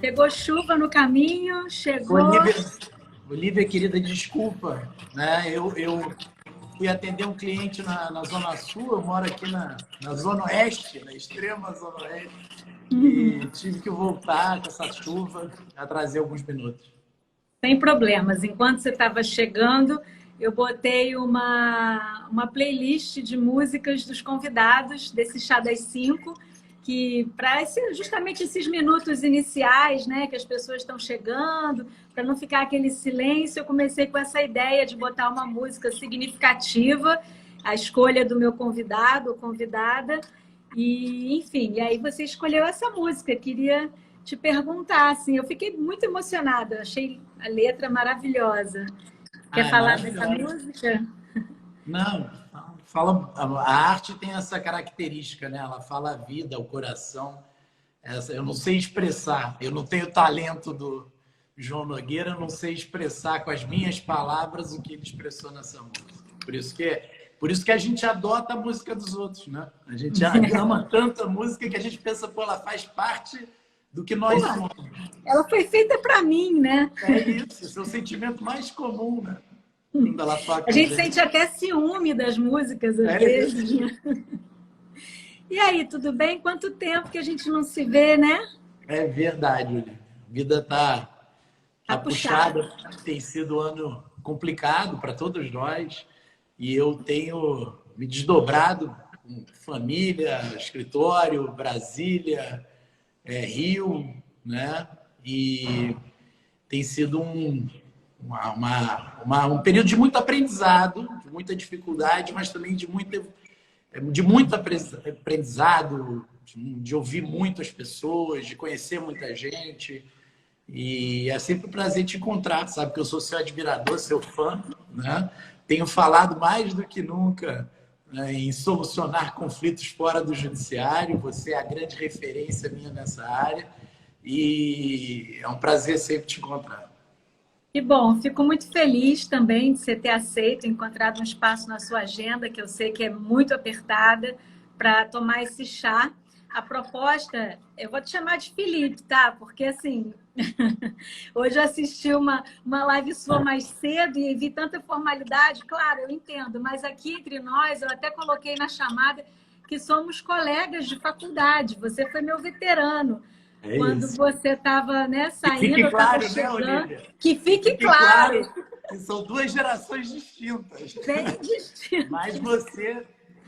Pegou chuva no caminho, chegou... Olivia, querida, desculpa, né? Eu fui atender um cliente na Zona Sul, eu moro aqui na Zona Oeste, na extrema Zona Oeste, e tive que voltar com essa chuva, atrasei alguns minutos. Sem problemas. Enquanto você estava chegando, eu botei uma playlist de músicas dos convidados desse Chá das 5, que para justamente esses minutos iniciais, né, que as pessoas estão chegando, para não ficar aquele silêncio, eu comecei com essa ideia de botar uma música significativa, a escolha do meu convidado ou convidada, e enfim, e aí você escolheu essa música. Queria te perguntar, assim, eu fiquei muito emocionada, achei a letra maravilhosa. Quer falar dessa música? Não, fala, a arte tem essa característica, né? Ela fala a vida, o coração. Eu não sei expressar, eu não tenho o talento do João Nogueira, eu não sei expressar com as minhas palavras o que ele expressou nessa música. Por isso que a gente adota a música dos outros, né? A gente ama tanto a música que a gente pensa, pô, ela faz parte do que nós somos. Ela foi feita para mim, né? É isso, esse é o sentimento mais comum, né? A gente sente até ciúme das músicas, às vezes. Né? E aí, tudo bem? Quanto tempo que a gente não se vê, né? É verdade, Olivia. A vida tá puxada. Tem sido um ano complicado para todos nós. E eu tenho me desdobrado com família, escritório, Brasília, Rio, né? E tem sido um período de muito aprendizado, de muita dificuldade, mas também de muito aprendizado, de ouvir muitas pessoas, de conhecer muita gente. E é sempre um prazer te encontrar, sabe? Que eu sou seu admirador, seu fã, né? Tenho falado mais do que nunca, né, em solucionar conflitos fora do judiciário. Você é a grande referência minha nessa área e é um prazer sempre te encontrar. Que bom, fico muito feliz também de você ter aceito, encontrado um espaço na sua agenda, que eu sei que é muito apertada, para tomar esse chá. A proposta, eu vou te chamar de Felipe, tá? Porque, assim, hoje eu assisti uma live sua mais cedo e vi tanta formalidade. Claro, eu entendo, mas aqui entre nós, eu até coloquei na chamada que somos colegas de faculdade. Você foi meu veterano. Quando você estava, né, saindo, que fique claro, chegando, né, Olivia? Que fique claro. Que são duas gerações distintas. Bem distintas. Mas você,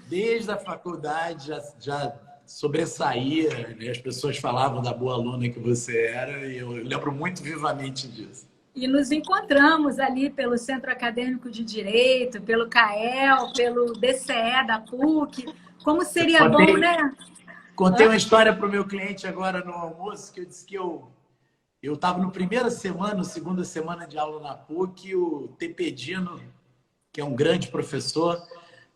desde a faculdade, já sobressaía, né? As pessoas falavam da boa aluna que você era, e eu lembro muito vivamente disso. E nos encontramos ali pelo Centro Acadêmico de Direito, pelo CAEL, pelo DCE da PUC. Como seria bom, né? Contei uma história para o meu cliente agora no almoço, que eu disse que eu estava no primeira semana, segunda semana de aula na PUC, o Tepedino, que é um grande professor,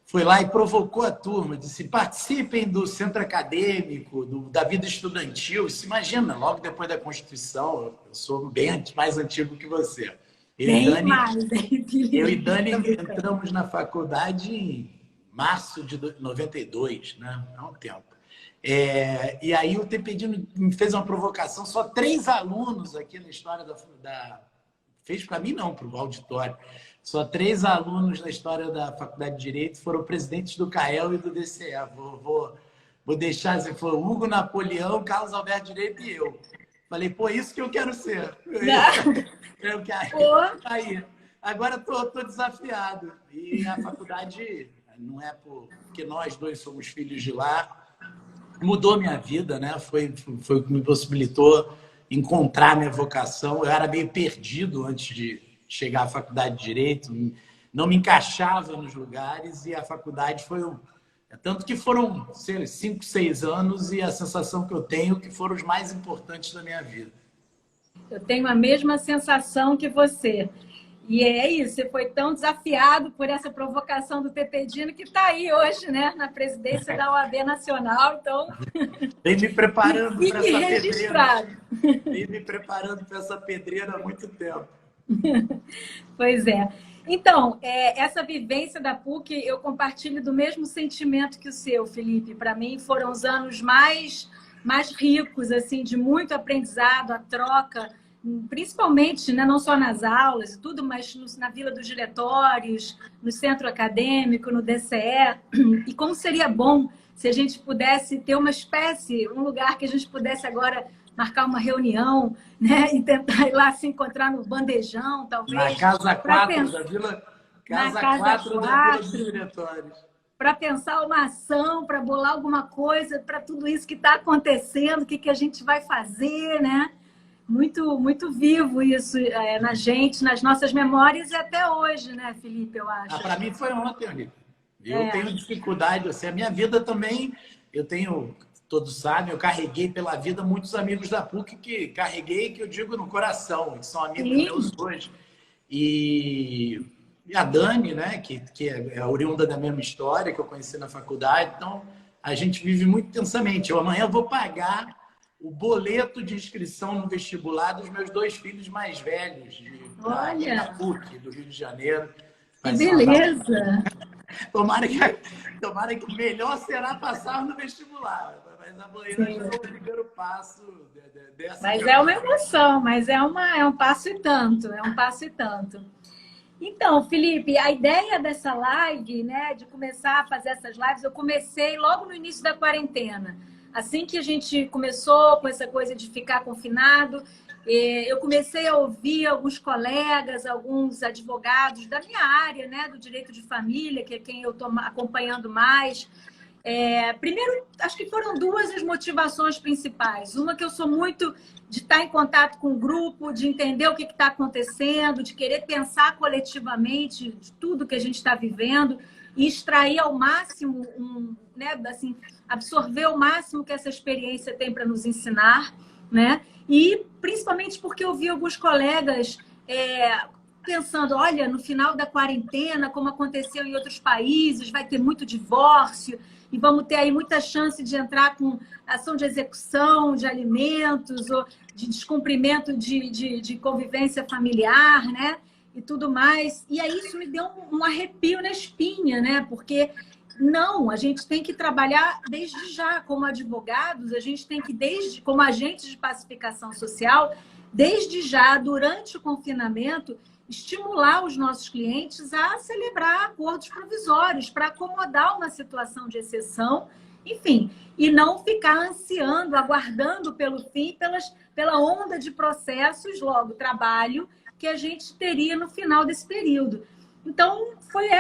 foi lá e provocou a turma, disse: participem do centro acadêmico, da vida estudantil. Você imagina, logo depois da Constituição, eu sou bem mais antigo que você. Eu e Dani entramos na faculdade em março de 92, né? Há um tempo. E aí o Tepedino me fez uma provocação, só 3 alunos aqui na história fez para mim não, para o auditório. Só 3 alunos na história da Faculdade de Direito foram presidentes do CAEL e do DCE. Vou deixar assim, foi Hugo Napoleão, Carlos Alberto Direito e eu. Falei, pô, isso que eu quero ser. Eu quero. Aí, agora estou desafiado. E a faculdade, não é porque nós dois somos filhos de lá, mudou minha vida, né? Foi o que me possibilitou encontrar minha vocação. Eu era meio perdido antes de chegar à faculdade de Direito, não me encaixava nos lugares, e a faculdade foi tanto que foram 5, 6 anos, e a sensação que eu tenho que foram os mais importantes da minha vida. Eu tenho a mesma sensação que você. E é isso, você foi tão desafiado por essa provocação do Tepedino que está aí hoje, né, na presidência da OAB Nacional. Então, vem me preparando para essa registrado. pedreira. Vem me preparando para essa pedreira há muito tempo. Pois é. Então, essa vivência da PUC, eu compartilho do mesmo sentimento que o seu, Felipe. Para mim, foram os anos mais mais ricos, assim, de muito aprendizado, a troca, principalmente, né, não só nas aulas e tudo, mas na Vila dos Diretórios, no centro acadêmico, no DCE. E como seria bom se a gente pudesse ter uma espécie, um lugar que a gente pudesse agora marcar uma reunião, né, e tentar ir lá se encontrar no bandejão, talvez. Na Casa 4 pensar, da Vila, na Casa Casa 4 da Vila dos Diretórios. Para pensar uma ação, para bolar alguma coisa, para tudo isso que está acontecendo, o que a gente vai fazer, né? Muito, muito vivo isso na gente, nas nossas memórias e até hoje, né, Felipe, eu acho. Para mim foi ontem, Olívia. Eu tenho dificuldade, assim, a minha vida também, eu tenho, todos sabem, eu carreguei pela vida muitos amigos da PUC que eu digo no coração, que são amigos meus hoje. E a Dani, né, que é oriunda da mesma história, que eu conheci na faculdade, então a gente vive muito intensamente. Amanhã eu vou pagar o boleto de inscrição no vestibular dos meus 2 filhos mais velhos, da PUC, do Rio de Janeiro. Que beleza! Tomara que o melhor será passar no vestibular. Mas amanhã é o primeiro passo dessa. Mas é uma emoção, mas é um passo e tanto, é um passo e tanto. Então, Felipe, a ideia dessa live, né, de começar a fazer essas lives, eu comecei logo no início da quarentena. Assim que a gente começou com essa coisa de ficar confinado, eu comecei a ouvir alguns colegas, alguns advogados da minha área, né, do direito de família, que é quem eu estou acompanhando mais. Primeiro, acho que foram 2 as motivações principais. Uma que eu sou muito de estar em contato com o grupo, de entender o que está acontecendo, de querer pensar coletivamente de tudo que a gente está vivendo e extrair ao máximo, né, assim, absorver o máximo que essa experiência tem para nos ensinar, né? E principalmente porque eu vi alguns colegas pensando, olha, no final da quarentena, como aconteceu em outros países, vai ter muito divórcio e vamos ter aí muita chance de entrar com ação de execução de alimentos ou de descumprimento de convivência familiar, né? E tudo mais. E aí isso me deu um arrepio na espinha, né? Porque a gente tem que trabalhar desde já como advogados, a gente tem que, como agentes de pacificação social, desde já, durante o confinamento, estimular os nossos clientes a celebrar acordos provisórios para acomodar uma situação de exceção, enfim, e não ficar ansiando, aguardando pelo fim, pela onda de processos, logo trabalho, que a gente teria no final desse período. Então, foi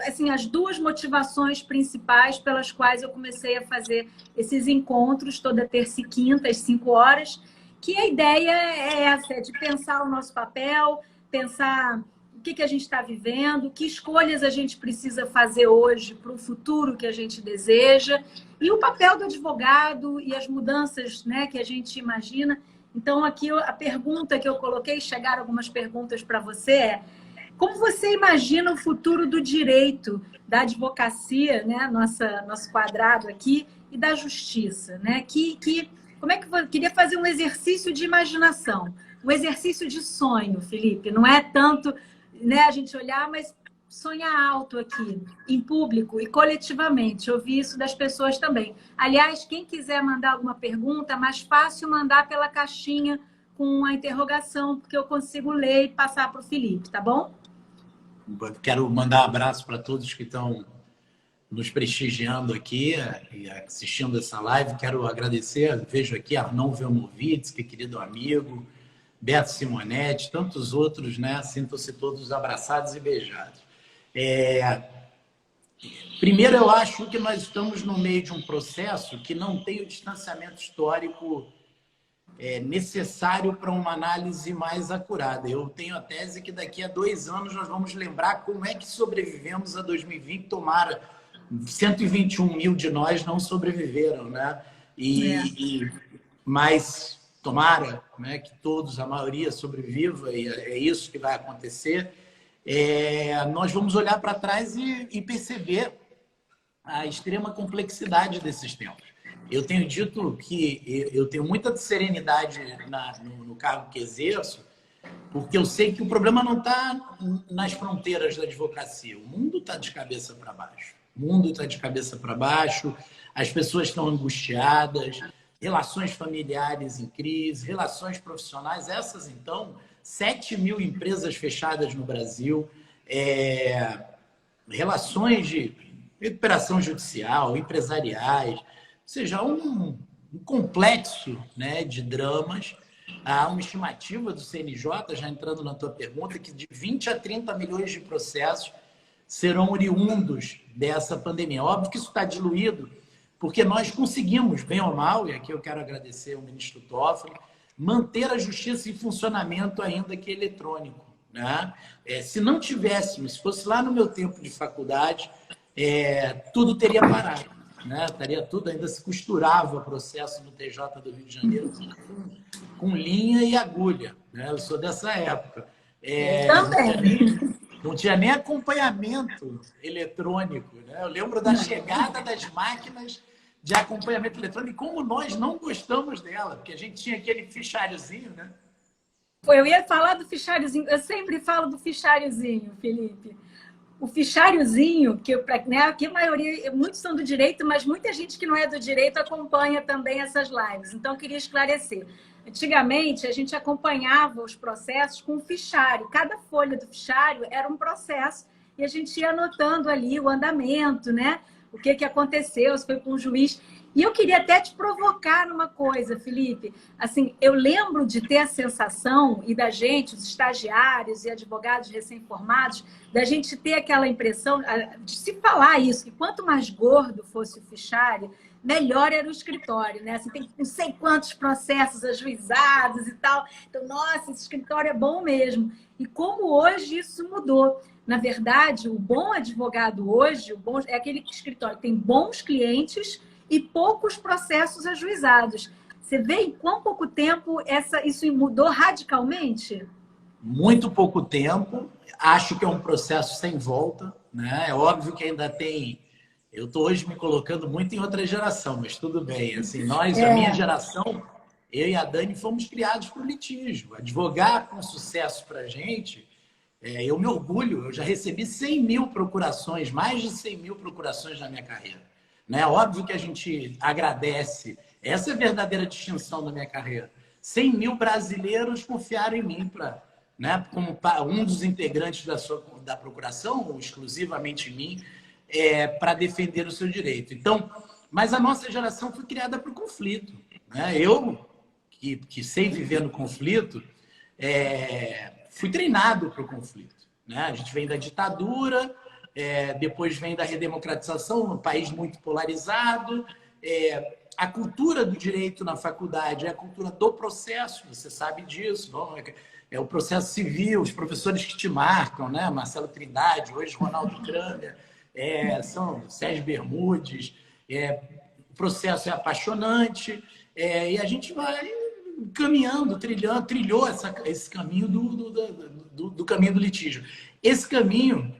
assim, as 2 motivações principais pelas quais eu comecei a fazer esses encontros toda terça e quinta, às 5 horas, que a ideia é essa, de pensar o nosso papel, pensar o que a gente está vivendo, que escolhas a gente precisa fazer hoje para o futuro que a gente deseja, e o papel do advogado e as mudanças, né, que a gente imagina. Então, aqui a pergunta que eu coloquei, chegaram algumas perguntas para você, como você imagina o futuro do direito, da advocacia, né, nosso quadrado aqui, e da justiça, né? Como é que eu queria fazer um exercício de imaginação, um exercício de sonho, Felipe? Não é tanto, né, a gente olhar, mas sonhar alto aqui, em público e coletivamente. Eu vi isso das pessoas também. Aliás, quem quiser mandar alguma pergunta, é mais fácil mandar pela caixinha com a interrogação, porque eu consigo ler e passar para o Felipe, tá bom? Quero mandar um abraço para todos que estão nos prestigiando aqui e assistindo essa live. Quero agradecer, vejo aqui Arnon Velmovitz, que é querido amigo, Beto Simonetti, tantos outros, né? Sintam-se todos abraçados e beijados. Primeiro, eu acho que nós estamos no meio de um processo que não tem o distanciamento histórico necessário para uma análise mais acurada. Eu tenho a tese que daqui a 2 anos nós vamos lembrar como é que sobrevivemos a 2020, tomara 121 mil de nós não sobreviveram, né? Mas tomara, né, que todos, a maioria sobreviva, e é isso que vai acontecer. Nós vamos olhar para trás e perceber a extrema complexidade desses tempos. Eu tenho dito que eu tenho muita serenidade no cargo que exerço, porque eu sei que o problema não está nas fronteiras da advocacia. O mundo está de cabeça para baixo. O mundo está de cabeça para baixo, as pessoas estão angustiadas, relações familiares em crise, relações profissionais, essas então, 7.000 empresas fechadas no Brasil, relações de recuperação judicial, empresariais, ou seja, um complexo, né, de dramas. Há uma estimativa do CNJ, já entrando na tua pergunta, que de 20 a 30 milhões de processos serão oriundos dessa pandemia. Óbvio que isso está diluído, porque nós conseguimos, bem ou mal, e aqui eu quero agradecer ao ministro Toffoli, manter a justiça em funcionamento ainda que eletrônico, né? Se não tivéssemos, se fosse lá no meu tempo de faculdade, tudo teria parado, né? Estaria tudo, ainda se costurava o processo no TJ do Rio de Janeiro com linha e agulha, né? Eu sou dessa época. Não tinha nem acompanhamento eletrônico, né? Eu lembro da chegada das máquinas de acompanhamento eletrônico e como nós não gostamos dela, porque a gente tinha aquele fichariozinho, né? Eu ia falar do fichariozinho, eu sempre falo do fichariozinho, Felipe. O fichariozinho, né, aqui a maioria, muitos são do direito, mas muita gente que não é do direito acompanha também essas lives. Então, eu queria esclarecer. Antigamente, a gente acompanhava os processos com o fichário. Cada folha do fichário era um processo e a gente ia anotando ali o andamento, né? O que aconteceu, se foi com o juiz. E eu queria até te provocar numa coisa, Felipe. Assim, eu lembro de ter a sensação, e da gente, os estagiários e advogados recém-formados, da gente ter aquela impressão, de se falar isso, que quanto mais gordo fosse o fichário, melhor era o escritório, né? Assim, tem não sei quantos processos ajuizados e tal. Então, nossa, esse escritório é bom mesmo. E como hoje isso mudou. Na verdade, o bom advogado hoje, é aquele escritório que tem bons clientes e poucos processos ajuizados. Você vê em quão pouco tempo isso mudou radicalmente? Muito pouco tempo. Acho que é um processo sem volta, né? É óbvio que ainda tem... Eu estou hoje me colocando muito em outra geração, mas tudo bem. Assim, a minha geração, eu e a Dani, fomos criados por litígio. Advogar com sucesso para a gente, eu me orgulho. Eu já recebi 100 mil procurações, mais de 100 mil procurações na minha carreira. Né? Óbvio que a gente agradece. Essa é a verdadeira distinção da minha carreira. 100 mil brasileiros confiaram em mim né, como um dos integrantes da procuração, ou exclusivamente em mim, para defender o seu direito. Então, mas a nossa geração foi criada para o conflito. Né? Eu, que sei viver no conflito, fui treinado para o conflito. Né? A gente vem da ditadura, depois vem da redemocratização, um país muito polarizado. A cultura do direito na faculdade é a cultura do processo, você sabe disso. Não? É o processo civil, os professores que te marcam, né? Marcelo Trindade, hoje Ronaldo Kramer, são Sérgio Bermudes. O processo é apaixonante e a gente vai caminhando, trilhou esse caminho do caminho do litígio. Esse caminho,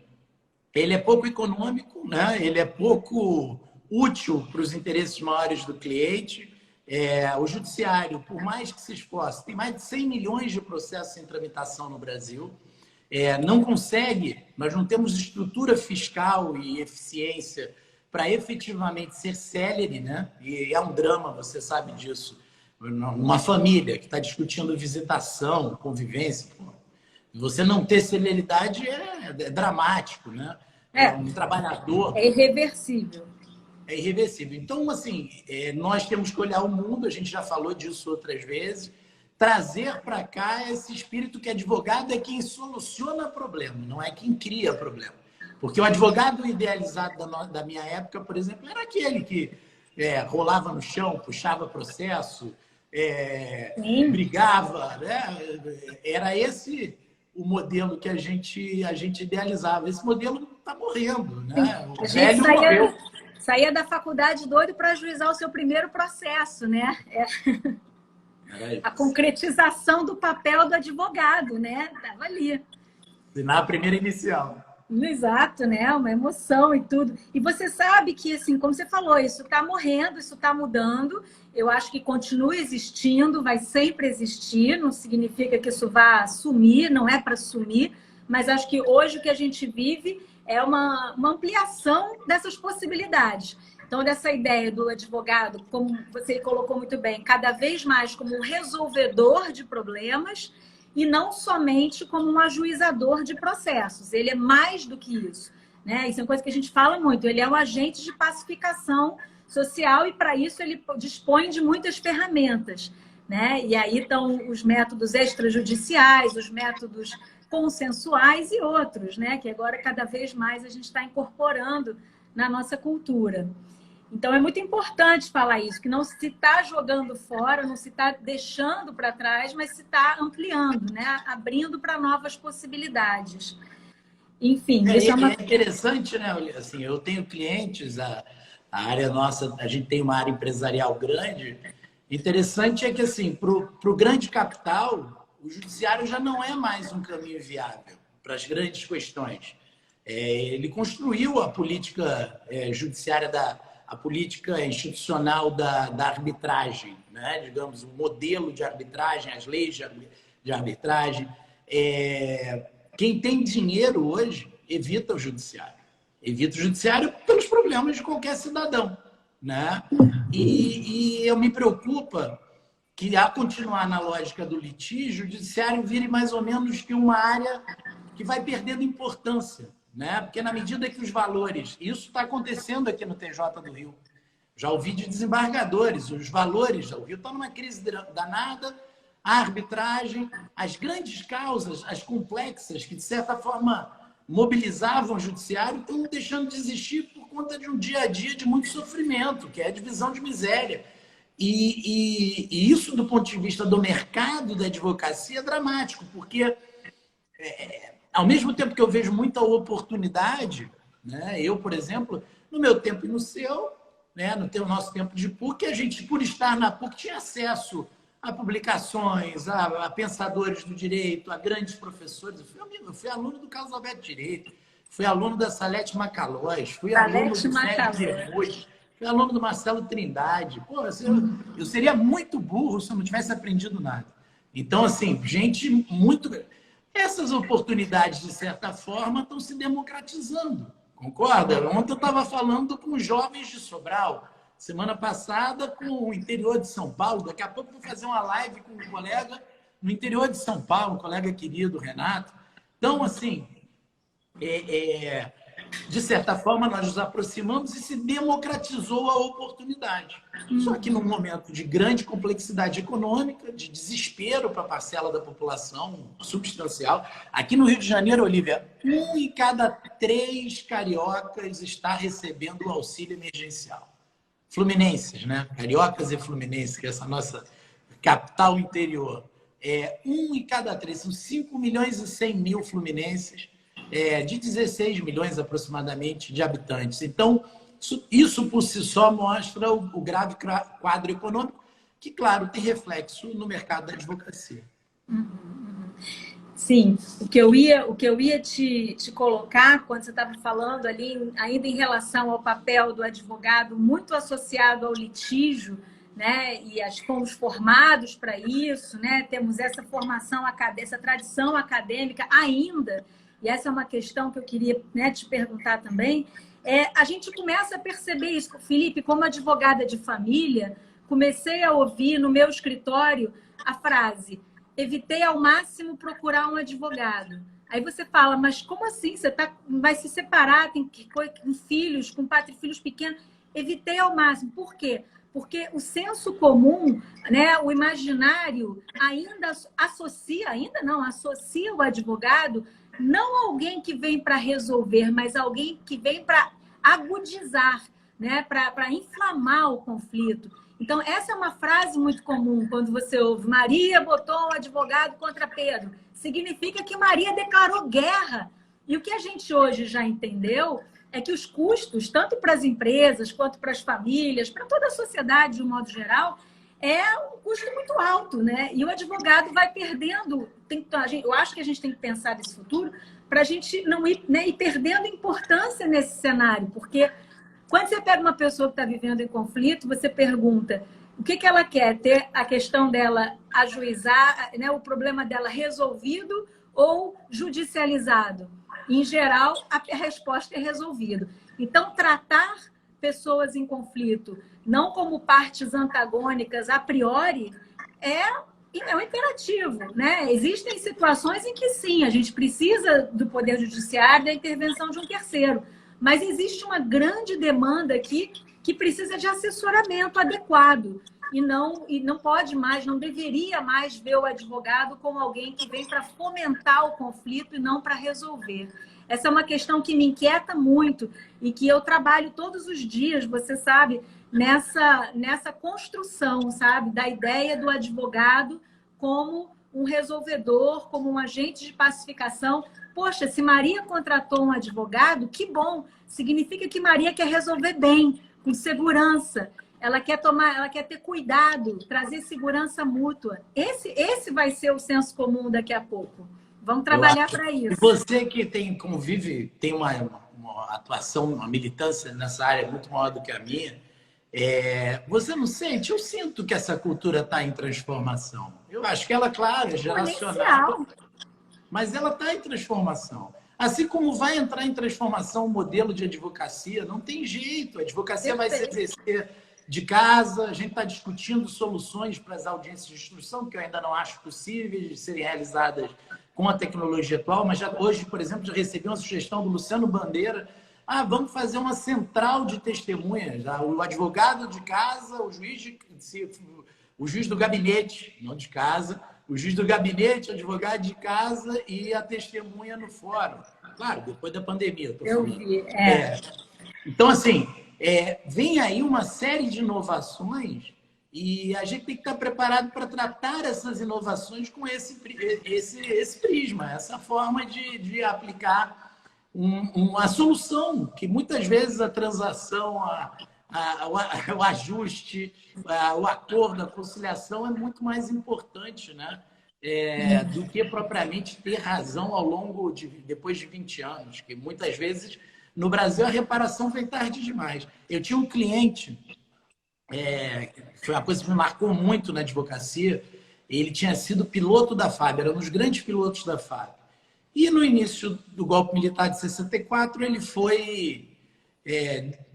ele é pouco econômico, né? Ele é pouco útil para os interesses maiores do cliente. O judiciário, por mais que se esforce, tem mais de 100 milhões de processos em tramitação no Brasil. Não consegue, nós não temos estrutura fiscal e eficiência para efetivamente ser célere, né? E é um drama, você sabe disso. Uma família que está discutindo visitação, convivência, você não ter celeridade é dramático, né? Um trabalhador... É irreversível. É irreversível. Então, assim, nós temos que olhar o mundo, a gente já falou disso outras vezes, trazer para cá esse espírito que advogado é quem soluciona problema, não é quem cria problema. Porque o advogado idealizado da minha época, por exemplo, era aquele que rolava no chão, puxava processo, brigava, né? Era esse o modelo que a gente idealizava. Esse modelo está morrendo, né? O velho morreu. Saía da faculdade doido para ajuizar o seu primeiro processo, né? A concretização do papel do advogado, né? Estava ali. Na primeira inicial. Exato, né? Uma emoção e tudo. E você sabe que, assim, como você falou, isso está morrendo, isso está mudando. Eu acho que continua existindo, vai sempre existir. Não significa que isso vá sumir, não é para sumir. Mas acho que hoje o que a gente vive é uma ampliação dessas possibilidades. Então, dessa ideia do advogado, como você colocou muito bem, cada vez mais como um resolvedor de problemas e não somente como um ajuizador de processos. Ele é mais do que isso, né? Isso é uma coisa que a gente fala muito. Ele é um agente de pacificação social e, para isso, ele dispõe de muitas ferramentas, né? E aí estão os métodos extrajudiciais, os métodos consensuais e outros, né? Que agora, cada vez mais, a gente está incorporando na nossa cultura. Então, é muito importante falar isso, que não se está jogando fora, não se está deixando para trás, mas se está ampliando, né? Abrindo para novas possibilidades. Enfim, isso é uma... É interessante, né? Assim, eu tenho clientes, a área nossa, a gente tem uma área empresarial grande. Interessante é que, assim, para o grande capital, o judiciário já não é mais um caminho viável para as grandes questões. Ele construiu a política judiciária, a política institucional da arbitragem, né? Digamos, o modelo de arbitragem, as leis de arbitragem. Quem tem dinheiro hoje evita o judiciário. Evita o judiciário pelos problemas de qualquer cidadão, né? E eu me preocupa que, a continuar na lógica do litígio, o judiciário vire mais ou menos que uma área que vai perdendo importância, né? Porque na medida que os valores... Isso está acontecendo aqui no TJ do Rio. Já ouvi de desembargadores, os valores... O Rio está numa crise danada, a arbitragem, as grandes causas, as complexas, que de certa forma mobilizavam o judiciário, estão deixando de existir por conta de um dia a dia de muito sofrimento, que é a divisão de miséria. E isso, do ponto de vista do mercado da advocacia, é dramático, porque ao mesmo tempo que eu vejo muita oportunidade, né? Eu, por exemplo, no meu tempo e no seu, né? No nosso tempo de PUC, a gente, por estar na PUC, tinha acesso a publicações, a pensadores do direito, a grandes professores. Eu fui aluno do Carlos Alberto Direito, fui aluno da Salete Macalós, fui aluno do Sérgio Depois, fui aluno do Marcelo Trindade. Pô, eu seria muito burro se eu não tivesse aprendido nada. Então, assim, gente muito... Essas oportunidades, de certa forma, estão se democratizando. Concorda? Ontem eu estava falando com jovens de Sobral, semana passada com o interior de São Paulo. Daqui a pouco vou fazer uma live com um colega no interior de São Paulo, um colega querido, Renato. Então, assim, de certa forma, nós nos aproximamos e se democratizou a oportunidade. Só que num momento de grande complexidade econômica, de desespero para a parcela da população substancial. Aqui no Rio de Janeiro, Olívia, 1 em cada 3 cariocas está recebendo o auxílio emergencial. Fluminenses, né? Cariocas e fluminenses, que é essa nossa capital interior. 1 em cada 3, são 5 milhões e 100 mil fluminenses, de 16 milhões aproximadamente de habitantes. Então, isso por si só mostra o grave quadro econômico, que, claro, tem reflexo no mercado da advocacia. Sim, o que eu ia te colocar quando você estava falando ali, ainda em relação ao papel do advogado, muito associado ao litígio, né? E fomos formados para isso, né? Temos essa formação, essa tradição acadêmica ainda, e essa é uma questão que eu queria, né, te perguntar também. A gente começa a perceber isso. Felipe, como advogada de família, comecei a ouvir no meu escritório a frase: evitei ao máximo procurar um advogado. Aí você fala, mas como assim? Você vai se separar, tem com filhos, com filhos pequenos. Evitei ao máximo. Por quê? Porque o senso comum, né, o imaginário ainda associa o advogado não a alguém que vem para resolver, mas alguém que vem para agudizar, né, para inflamar o conflito. Então, essa é uma frase muito comum quando você ouve Maria botou um advogado contra Pedro. Significa que Maria declarou guerra. E o que a gente hoje já entendeu é que os custos, tanto para as empresas quanto para as famílias, para toda a sociedade de um modo geral, é um custo muito alto, né? E o advogado vai perdendo... eu acho que a gente tem que pensar nesse futuro para a gente não ir, né, ir perdendo importância nesse cenário, porque... Quando você pega uma pessoa que está vivendo em conflito, você pergunta o que ela quer, ter a questão dela ajuizar, né, o problema dela resolvido ou judicializado. Em geral, a resposta é resolvido. Então, tratar pessoas em conflito, não como partes antagônicas a priori, é um imperativo, né? Existem situações em que sim, a gente precisa do Poder Judiciário, da intervenção de um terceiro, mas existe uma grande demanda aqui que precisa de assessoramento adequado e não pode mais, não deveria mais ver o advogado como alguém que vem para fomentar o conflito e não para resolver. Essa é uma questão que me inquieta muito e que eu trabalho todos os dias, você sabe, nessa construção, sabe, da ideia do advogado como um resolvedor, como um agente de pacificação. Poxa, se Maria contratou um advogado, que bom! Significa que Maria quer resolver bem, com segurança. Ela quer ter cuidado, trazer segurança mútua. Esse vai ser o senso comum daqui a pouco. Vamos trabalhar para isso. E você que convive, tem uma atuação, uma militância nessa área muito maior do que a minha, você não sente? Eu sinto que essa cultura está em transformação. Eu acho que ela, claro, é geracional, mas ela está em transformação. Assim como vai entrar em transformação o modelo de advocacia, não tem jeito. A advocacia vai se exercer de casa, a gente está discutindo soluções para as audiências de instrução, que eu ainda não acho possíveis de serem realizadas com a tecnologia atual, mas hoje, por exemplo, já recebi uma sugestão do Luciano Bandeira, vamos fazer uma central de testemunhas, o advogado de casa, o juiz do gabinete, não de casa, o juiz do gabinete, o advogado de casa e a testemunha no fórum. Claro, depois da pandemia. Eu vi. Então, assim, vem aí uma série de inovações e a gente tem que estar preparado para tratar essas inovações com esse prisma, essa forma de aplicar uma solução, que muitas vezes a transação, o ajuste, o acordo, a conciliação é muito mais importante, né? Do que propriamente ter razão depois de 20 anos, que muitas vezes no Brasil a reparação vem tarde demais. Eu tinha um cliente, foi uma coisa que me marcou muito na advocacia, ele tinha sido piloto da FAB, era um dos grandes pilotos da FAB. E no início do golpe militar de 64, ele foi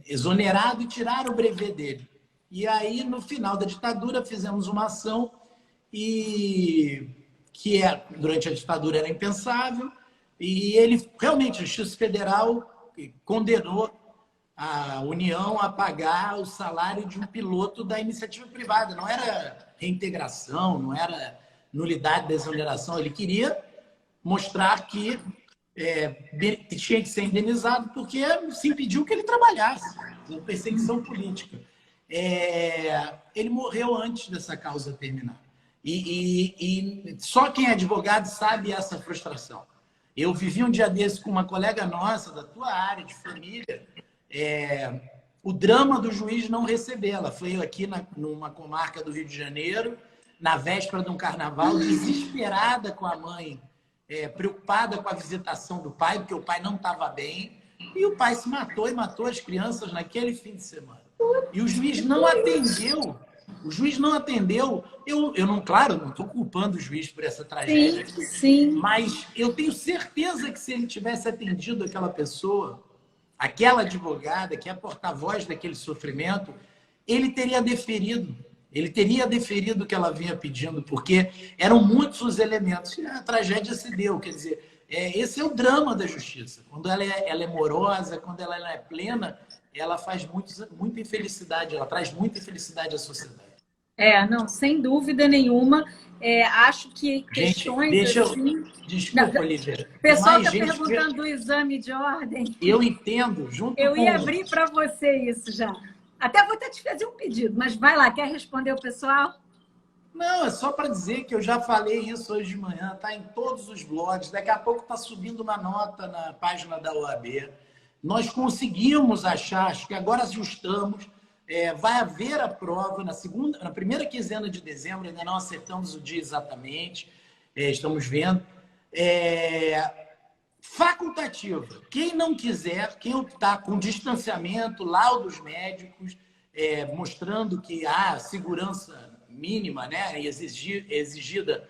exonerado e tiraram o brevet dele. E aí, no final da ditadura, fizemos uma ação que durante a ditadura era impensável, e ele, realmente, a Justiça Federal condenou a União a pagar o salário de um piloto da iniciativa privada. Não era reintegração, não era nulidade da exoneração. Ele queria mostrar que tinha que ser indenizado porque se impediu que ele trabalhasse, uma perseguição política. Ele morreu antes dessa causa terminar. E só quem é advogado sabe essa frustração. Eu vivi um dia desse com uma colega nossa da tua área de família, o drama do juiz não receber. Ela foi aqui numa comarca do Rio de Janeiro, na véspera de um carnaval, desesperada com a mãe, preocupada com a visitação do pai, porque o pai não estava bem, e o pai se matou e matou as crianças naquele fim de semana. E o juiz não atendeu. O juiz não atendeu. Claro, não estou culpando o juiz por essa tragédia. Sim. Mas eu tenho certeza que se ele tivesse atendido aquela pessoa, aquela advogada, que é a porta-voz daquele sofrimento, ele teria deferido. Ele teria deferido o que ela vinha pedindo, porque eram muitos os elementos. E a tragédia se deu. Quer dizer, esse é o drama da justiça. Quando ela é morosa, quando ela é plena, ela faz muita infelicidade, ela traz muita infelicidade à sociedade. Não, sem dúvida nenhuma. Acho que questões assim... Desculpa, Lívia. O pessoal está perguntando do exame de ordem. Eu entendo, Eu ia abrir para você isso já. Até vou até te fazer um pedido, mas vai lá, quer responder o pessoal? Não, é só para dizer que eu já falei isso hoje de manhã, está em todos os blogs, daqui a pouco está subindo uma nota na página da OAB. Nós conseguimos achar, acho que agora ajustamos, vai haver a prova na primeira quinzena de dezembro, ainda não acertamos o dia exatamente, estamos vendo. Facultativa. Quem não quiser, quem optar com distanciamento, laudos médicos, mostrando que há segurança mínima, né, exigida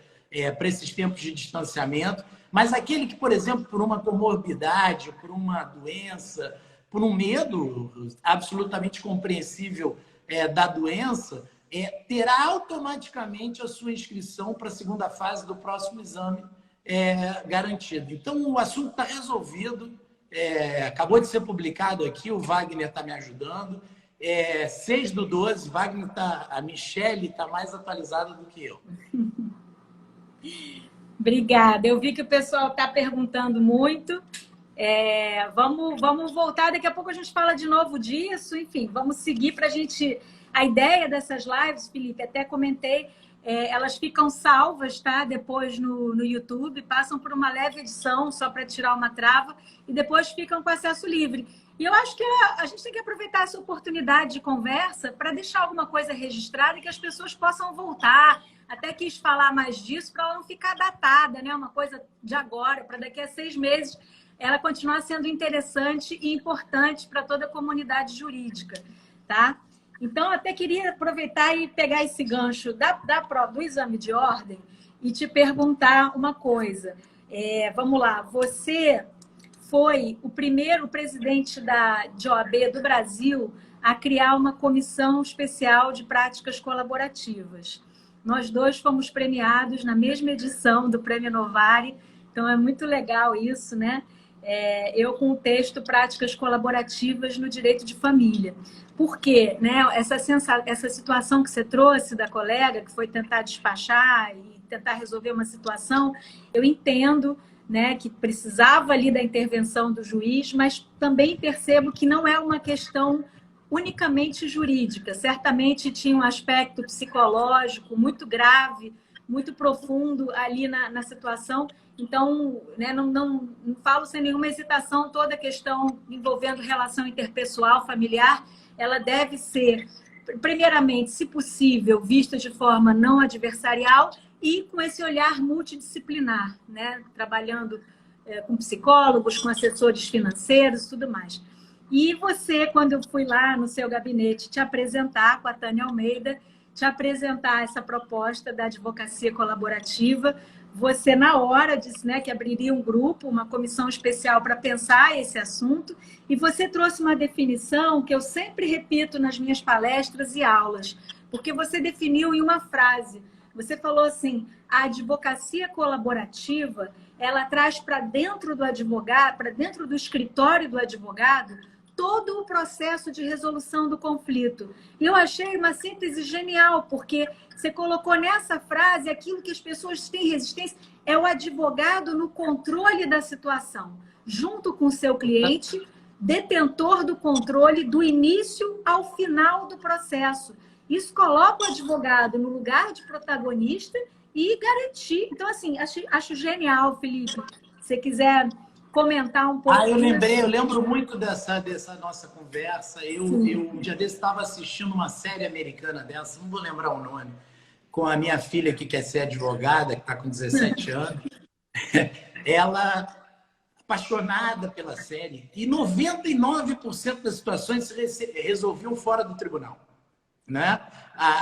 para esses tempos de distanciamento, mas aquele que, por exemplo, por uma comorbidade, por uma doença, por um medo absolutamente compreensível da doença, terá automaticamente a sua inscrição para a segunda fase do próximo exame garantida. Então, o assunto está resolvido, acabou de ser publicado aqui, o Wagner está me ajudando. 6/12, Wagner a Michele está mais atualizada do que eu. Obrigada. Eu vi que o pessoal está perguntando muito. Vamos voltar, daqui a pouco a gente fala de novo disso. Enfim, vamos seguir para a gente... A ideia dessas lives, Felipe, até comentei, elas ficam salvas, tá? Depois no YouTube, passam por uma leve edição só para tirar uma trava e depois ficam com acesso livre. E eu acho que a gente tem que aproveitar essa oportunidade de conversa para deixar alguma coisa registrada e que as pessoas possam voltar. Até quis falar mais disso para ela não ficar datada, né? Uma coisa de agora, para daqui a 6 meses ela continuar sendo interessante e importante para toda a comunidade jurídica, tá? Então, até queria aproveitar e pegar esse gancho do exame de ordem e te perguntar uma coisa. Vamos lá, você foi o primeiro presidente de OAB do Brasil a criar uma comissão especial de práticas colaborativas. Nós dois fomos premiados na mesma edição do Prêmio Novari, então é muito legal isso, né? Eu com o texto Práticas Colaborativas no Direito de Família. Por quê? Né? Essa situação que você trouxe da colega, que foi tentar despachar e tentar resolver uma situação, eu entendo, né, que precisava ali da intervenção do juiz, mas também percebo que não é uma questão unicamente jurídica. Certamente tinha um aspecto psicológico muito grave, muito profundo ali na situação. Então, né, não falo sem nenhuma hesitação, toda a questão envolvendo relação interpessoal, familiar, ela deve ser, primeiramente, se possível, vista de forma não adversarial e com esse olhar multidisciplinar, né, trabalhando com psicólogos, com assessores financeiros e tudo mais. E você, quando eu fui lá no seu gabinete te apresentar com a Tânia Almeida, te apresentar essa proposta da advocacia colaborativa, você, na hora, disse, né, que abriria um grupo, uma comissão especial para pensar esse assunto, e você trouxe uma definição que eu sempre repito nas minhas palestras e aulas, porque você definiu em uma frase. Você falou assim, a advocacia colaborativa, ela traz para dentro do advogado, para dentro do escritório do advogado, todo o processo de resolução do conflito. E eu achei uma síntese genial, porque você colocou nessa frase aquilo que as pessoas têm resistência, é o advogado no controle da situação, junto com o seu cliente, detentor do controle do início ao final do processo. Isso coloca o advogado no lugar de protagonista e garantir. Então, assim, acho genial, Felipe. Se você quiser comentar um pouco. Eu lembro muito dessa nossa conversa. Eu um dia desse estava assistindo uma série americana dessa, não vou lembrar o nome, com a minha filha que quer ser advogada, que está com 17 anos. Ela, apaixonada pela série, e 99% das situações se resolviam fora do tribunal. Né?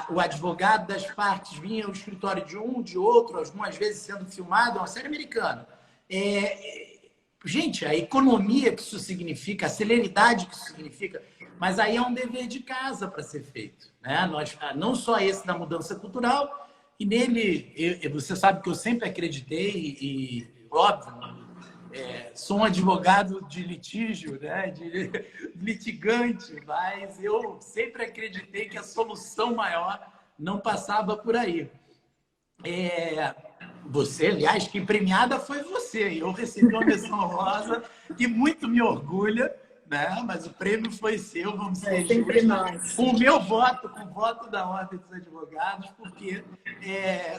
O advogado das partes vinha ao escritório de um, de outro, algumas vezes sendo filmado, é uma série americana. Gente, a economia que isso significa, a celeridade que isso significa, mas aí é um dever de casa para ser feito. Né? Não só esse da mudança cultural, e nele, você sabe que eu sempre acreditei, e óbvio, sou um advogado de litígio, né? De litigante, mas eu sempre acreditei que a solução maior não passava por aí. Você, aliás, que premiada foi você. Eu recebi uma menção honrosa que muito me orgulha, né? Mas o prêmio foi seu, vamos ser justos, com o meu voto, com o voto da Ordem dos Advogados, porque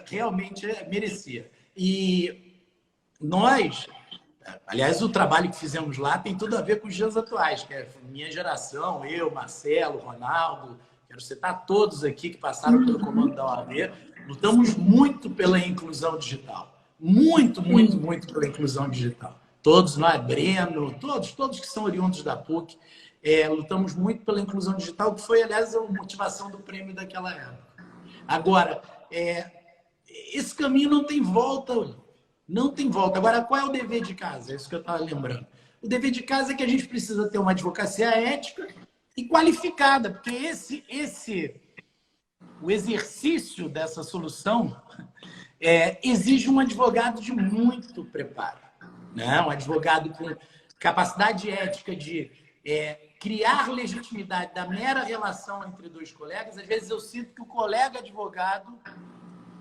realmente merecia. E nós, aliás, o trabalho que fizemos lá tem tudo a ver com os dias atuais, que é minha geração, eu, Marcelo, Ronaldo, quero citar todos aqui que passaram pelo comando da OAB. Lutamos muito pela inclusão digital. Muito pela inclusão digital. Todos nós, Breno, todos que são oriundos da PUC, lutamos muito pela inclusão digital, que foi, aliás, a motivação do prêmio daquela época. Agora, esse caminho não tem volta. Não tem volta. Agora, qual é o dever de casa? É isso que eu estava lembrando. O dever de casa é que a gente precisa ter uma advocacia ética e qualificada, porque o exercício dessa solução exige um advogado de muito preparo, né? Um advogado com capacidade ética de criar legitimidade da mera relação entre dois colegas. Às vezes eu sinto que o colega advogado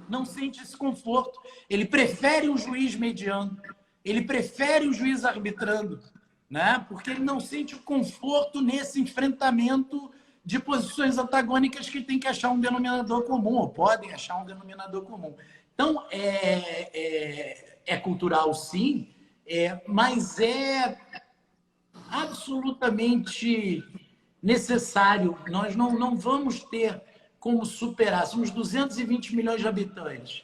não sente esse conforto. Ele prefere o juiz mediando, ele prefere o juiz arbitrando, né? Porque ele não sente o conforto nesse enfrentamento de posições antagônicas que tem que achar um denominador comum, ou podem achar um denominador comum. Então, é cultural, sim, mas é absolutamente necessário. Nós não vamos ter como superar. Somos 220 milhões de habitantes.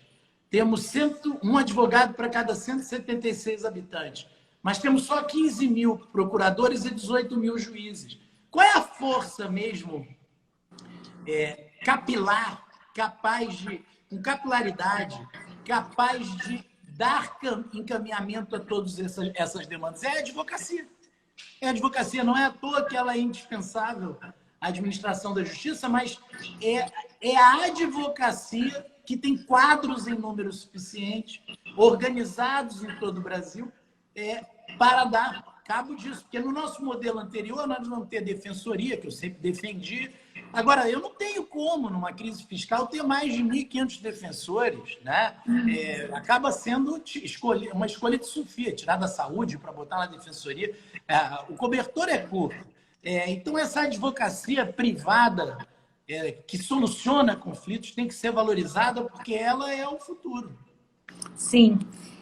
Temos um advogado para cada 176 habitantes. Mas temos só 15 mil procuradores e 18 mil juízes. Qual é a força mesmo capilar, capaz de, com capilaridade, capaz de dar encaminhamento a todas essas demandas? É a advocacia. É a advocacia. Não é à toa que ela é indispensável à administração da justiça, mas é a advocacia que tem quadros em número suficiente, organizados em todo o Brasil, para dar cabo disso. Porque no nosso modelo anterior, nós não temos defensoria, que eu sempre defendi. Agora, eu não tenho como, numa crise fiscal, ter mais de 1.500 defensores, né? Acaba sendo uma escolha de Sofia, tirar da saúde para botar na defensoria. O cobertor é curto. Então, essa advocacia privada que soluciona conflitos tem que ser valorizada, porque ela é o futuro. Sim,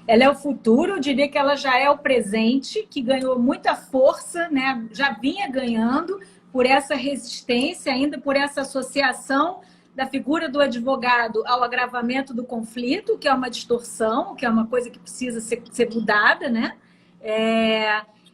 ela é o futuro. Eu diria que ela já é o presente, que ganhou muita força, né? Já vinha ganhando por essa resistência, ainda por essa associação da figura do advogado ao agravamento do conflito, que é uma distorção, que é uma coisa que precisa ser mudada, né?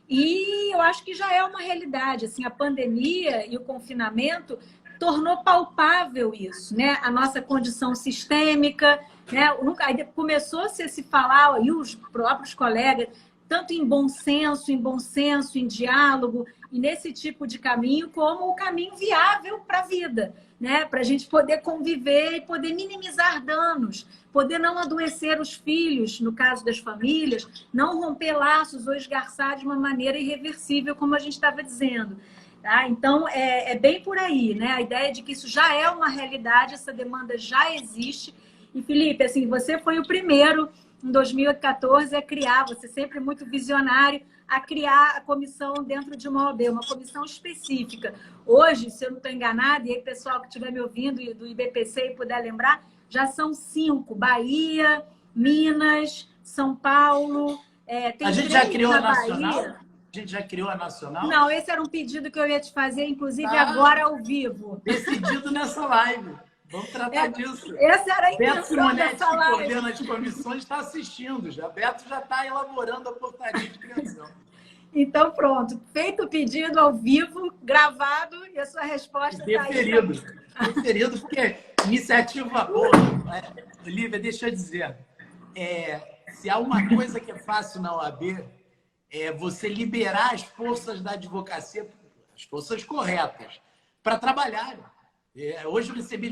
E eu acho que já é uma realidade. Assim, a pandemia e o confinamento tornou palpável isso, né? A nossa condição sistêmica, né? Aí começou-se a se falar, e os próprios colegas, tanto em bom senso, em diálogo, e nesse tipo de caminho, como o caminho viável para a vida, né? Para a gente poder conviver e poder minimizar danos, poder não adoecer os filhos, no caso das famílias, não romper laços ou esgarçar de uma maneira irreversível, como a gente estava dizendo. Tá? Então, é bem por aí, né? A ideia de que isso já é uma realidade, essa demanda já existe. E, Felipe, assim, você foi o primeiro, em 2014, a criar, você sempre muito visionário, a criar a comissão dentro de uma OAB, uma comissão específica. Hoje, se eu não estou enganada, e aí o pessoal que estiver me ouvindo do IBPC e puder lembrar, já são 5, Bahia, Minas, São Paulo, tem a gente já criou a nacional? A gente já criou a nacional? Não, esse era um pedido que eu ia te fazer, inclusive agora ao vivo. Decidido nessa live. Vamos tratar disso. Essa era a intenção Beto Simonetti, dessa live. que coordena as comissões, está assistindo já. Beto já está elaborando a portaria de criação. Então, pronto. Feito o pedido ao vivo, gravado, e a sua resposta está aí. Deferido, porque iniciativa boa. Olivia, deixa eu dizer. Se há uma coisa que é fácil na OAB, é você liberar as forças da advocacia, as forças corretas, para trabalharem. Hoje eu recebi,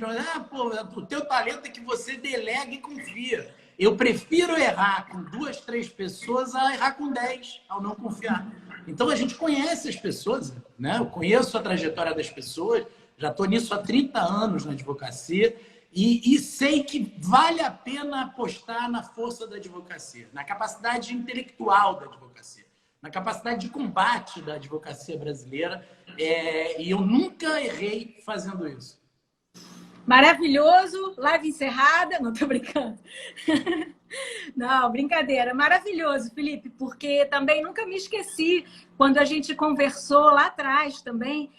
o teu talento é que você delega e confia. Eu prefiro errar com 2, 3 pessoas a errar com 10, ao não confiar. Então a gente conhece as pessoas, né? Eu conheço a trajetória das pessoas, já estou nisso há 30 anos na advocacia e sei que vale a pena apostar na força da advocacia, na capacidade intelectual da advocacia, na capacidade de combate da advocacia brasileira, e eu nunca errei fazendo isso. Maravilhoso, live encerrada, não estou brincando. Não, brincadeira, maravilhoso, Felipe, porque também nunca me esqueci quando a gente conversou lá atrás também,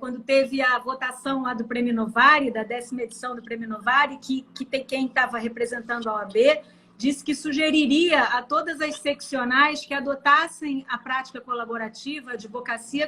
quando teve a votação lá do Prêmio Novari, da 10ª edição do Prêmio Novari, que tem quem estava representando a OAB, disse que sugeriria a todas as seccionais que adotassem a prática colaborativa, a advocacia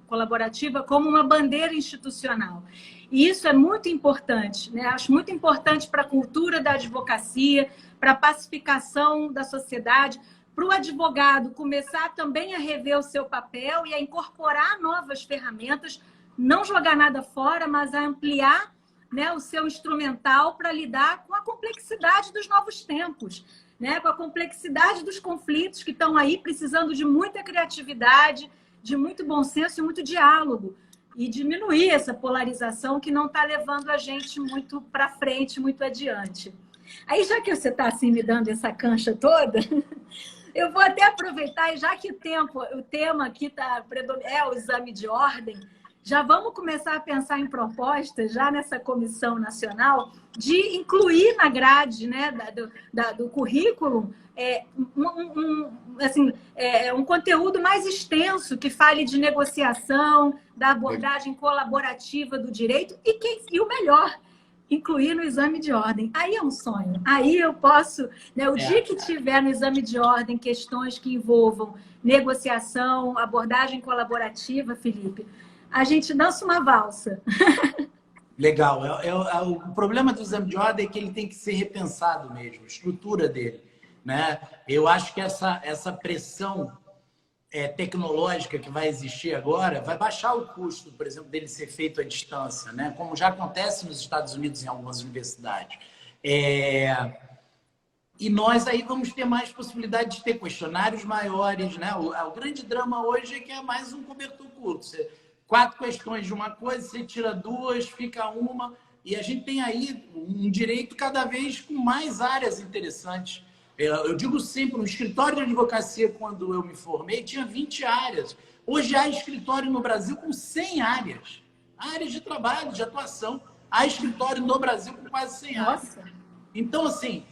colaborativa, como uma bandeira institucional. E isso é muito importante, né? Acho muito importante para a cultura da advocacia, para a pacificação da sociedade, para o advogado começar também a rever o seu papel e a incorporar novas ferramentas, não jogar nada fora, mas a ampliar, né, o seu instrumental para lidar com a complexidade dos novos tempos, né, com a complexidade dos conflitos que estão aí precisando de muita criatividade, de muito bom senso e muito diálogo, e diminuir essa polarização que não está levando a gente muito para frente, muito adiante. Aí, já que você está assim me dando essa cancha toda, eu vou até aproveitar, e já que o tema aqui é o exame de ordem, já vamos começar a pensar em propostas, já nessa comissão nacional, de incluir na grade, né, do currículo um conteúdo mais extenso que fale de negociação, da abordagem colaborativa do direito e o melhor, incluir no exame de ordem. Aí é um sonho. Aí eu posso, né, o dia que tiver no exame de ordem questões que envolvam negociação, abordagem colaborativa, Felipe, a gente dança uma valsa. Legal. O problema do exame de ordem é que ele tem que ser repensado mesmo, a estrutura dele, né? Eu acho que essa pressão tecnológica que vai existir agora vai baixar o custo, por exemplo, dele ser feito à distância, né? Como já acontece nos Estados Unidos em algumas universidades. E nós aí vamos ter mais possibilidade de ter questionários maiores, né? O grande drama hoje é que é mais um cobertor curto. 4 questões de uma coisa, você tira 2, fica uma, e a gente tem aí um direito cada vez com mais áreas interessantes. Eu digo sempre, no escritório de advocacia, quando eu me formei, tinha 20 áreas. Hoje há escritório no Brasil com 100 áreas. Áreas de trabalho, de atuação. Há escritório no Brasil com quase 100 áreas. Então, assim,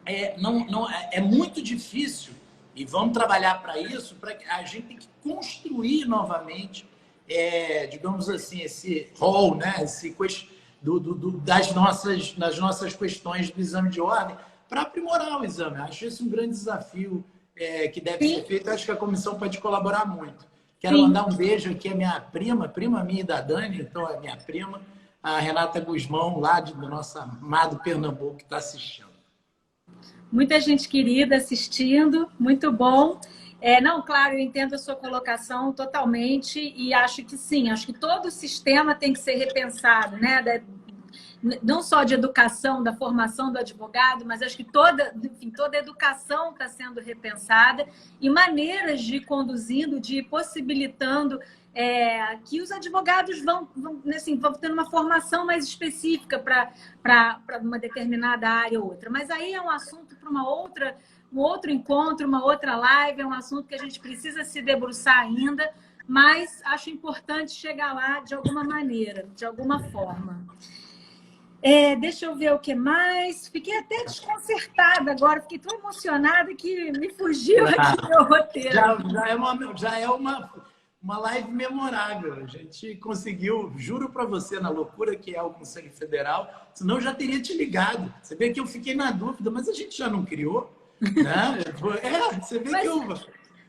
é muito difícil, e vamos trabalhar para isso, para que a gente tem que construir novamente digamos assim, esse rol, né? Das nossas questões do exame de ordem, para aprimorar o exame. Acho esse um grande desafio que deve ser feito. Acho que a comissão pode colaborar muito. Quero mandar um beijo aqui à minha prima minha e da Dani, então é minha prima, a Renata Guzmão, lá do nosso amado Pernambuco, que está assistindo. Muita gente querida assistindo, muito bom. Não, claro, eu entendo a sua colocação totalmente e acho que sim, acho que todo o sistema tem que ser repensado, né? Não só de educação, da formação do advogado, mas acho que toda a educação está sendo repensada e maneiras de ir conduzindo, de ir possibilitando que os advogados vão tendo uma formação mais específica para uma determinada área ou outra. Mas aí é um assunto para um outro encontro, uma outra live, é um assunto que a gente precisa se debruçar ainda, mas acho importante chegar lá de alguma maneira, de alguma forma. Deixa eu ver o que mais. Fiquei até desconcertada agora, fiquei tão emocionada que me fugiu aqui do meu roteiro. Já é uma live memorável. A gente conseguiu, juro para você, na loucura que é o Conselho Federal, senão eu já teria te ligado. Você vê que eu fiquei na dúvida, mas a gente já não criou? Né? Você vê que